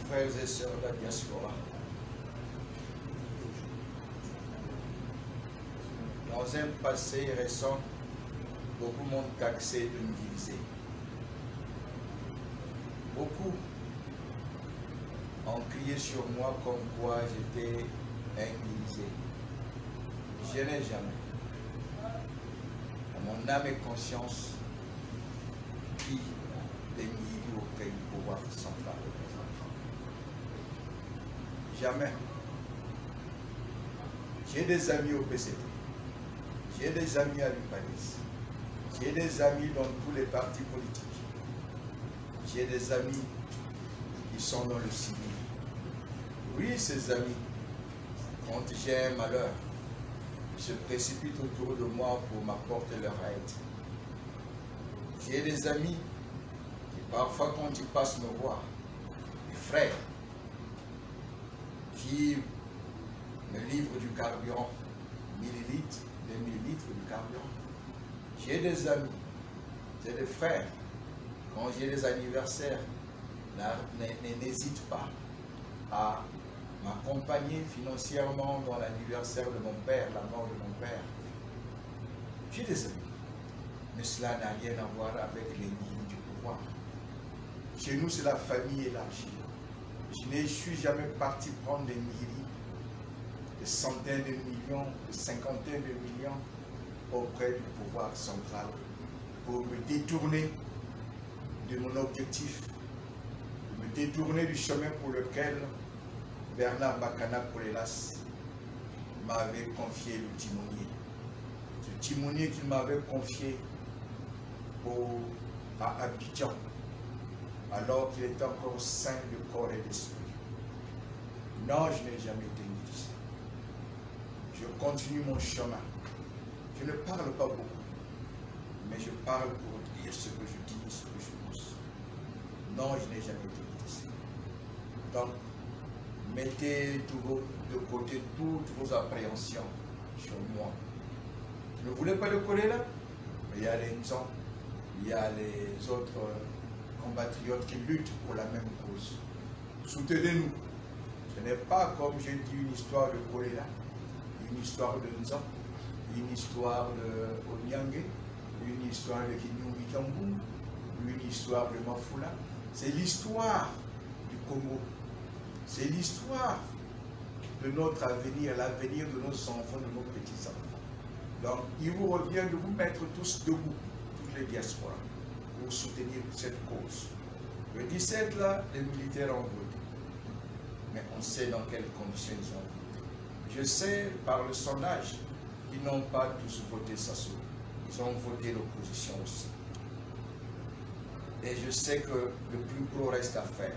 frères et sœurs de la diaspora, dans un passé récent, beaucoup m'ont taxé de me diviser. Beaucoup ont crié sur moi comme quoi j'étais indivisé. Je n'ai jamais, à mon âme et conscience, pris des milliers auprès du pouvoir central. Jamais. J'ai des amis au PCP, j'ai des amis à l'UPADIS, j'ai des amis dans tous les partis politiques, j'ai des amis qui sont dans le civil. Oui, ces amis, quand j'ai un malheur, ils se précipitent autour de moi pour m'apporter leur aide. J'ai des amis qui parfois quand ils passent me voir, des frères, qui me livrent du carburant, 1000 litres, 2000 litres de carburant. J'ai des amis, j'ai des frères, quand j'ai des anniversaires, n'hésite pas à m'accompagner financièrement dans l'anniversaire de mon père, la mort de mon père. J'ai des amis, mais cela n'a rien à voir avec les nids du pouvoir. Chez nous, c'est la famille élargie. Je ne suis jamais parti prendre des mairies, des centaines de millions, des cinquantaines de millions auprès du pouvoir central pour me détourner de mon objectif, me détourner du chemin pour lequel Bernard Bakana Kolelas m'avait confié le timonier. Ce timonier qu'il m'avait confié à Abidjan, alors qu'il était encore sain de corps et d'esprit. Non, je n'ai jamais été nidice. Je continue mon chemin. Je ne parle pas beaucoup, mais je parle pour dire ce que je dis, ce que je pense. Non, je n'ai jamais été nidice. Donc, mettez de côté toutes vos appréhensions sur moi. Je ne voulais pas le coller là, mais il y a les gens, il y a les autres compatriotes qui luttent pour la même cause. Soutenez-nous. Ce n'est pas, comme j'ai dit, une histoire de Kolela, une histoire de Nzan, une histoire de Onyangue, une histoire de Kinyungi Kambu, une histoire de Mafula. C'est l'histoire du Congo. C'est l'histoire de notre avenir, l'avenir de nos enfants, de nos petits-enfants. Donc, il vous revient de vous mettre tous debout, toutes les diasporas, pour soutenir cette cause. Le 17, là, les militaires ont voté. Mais on sait dans quelles conditions ils ont voté. Je sais, par le sondage, qu'ils n'ont pas tous voté Sassou. Ils ont voté l'opposition aussi. Et je sais que le plus gros reste à faire.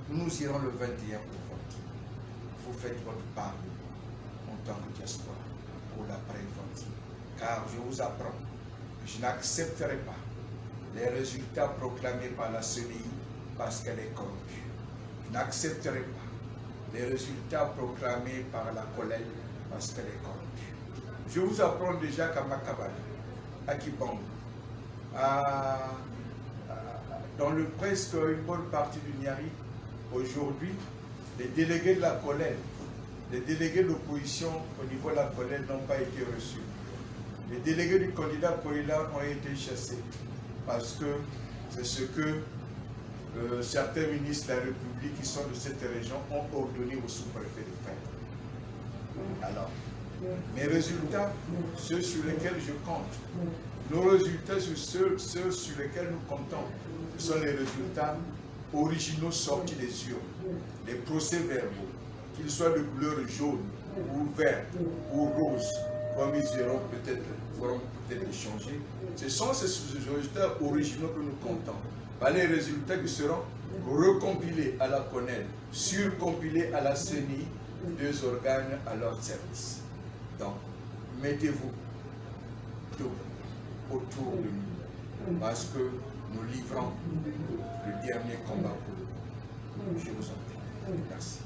Nous irons le 21 pour voter. Vous faites votre part en tant que diaspora pour l'après-vote. Car je vous apprends que je n'accepterai pas les résultats proclamés par la CENI parce qu'elle est corrompue. Je n'accepterai pas les résultats proclamés par la collègue parce qu'elle est corrompue. Je vous apprends déjà qu'à Makabal, à Kibang, dans presque une bonne partie du Niari, aujourd'hui, les délégués de la collègue, les délégués de l'opposition au niveau de la collègue n'ont pas été reçus. Les délégués du candidat Kolela ont été chassés parce que c'est ce que certains ministres de la République qui sont de cette région ont ordonné au sous-préfet de faire. Alors, mes résultats, ceux sur lesquels je compte, nos résultats, ceux sur lesquels nous comptons, ce sont les résultats originaux sortis des urnes, les procès-verbaux, qu'ils soient de couleur jaune, ou vert, ou rose, comme ils feront peut-être changer. Ce sont ces résultats originaux que nous comptons. Pas les résultats qui seront recompilés à la CONEL, surcompilés à la CENI, deux organes à leur service. Donc, mettez-vous autour de nous, parce que nous livrons le dernier combat pour nous. Je vous en prie. Merci.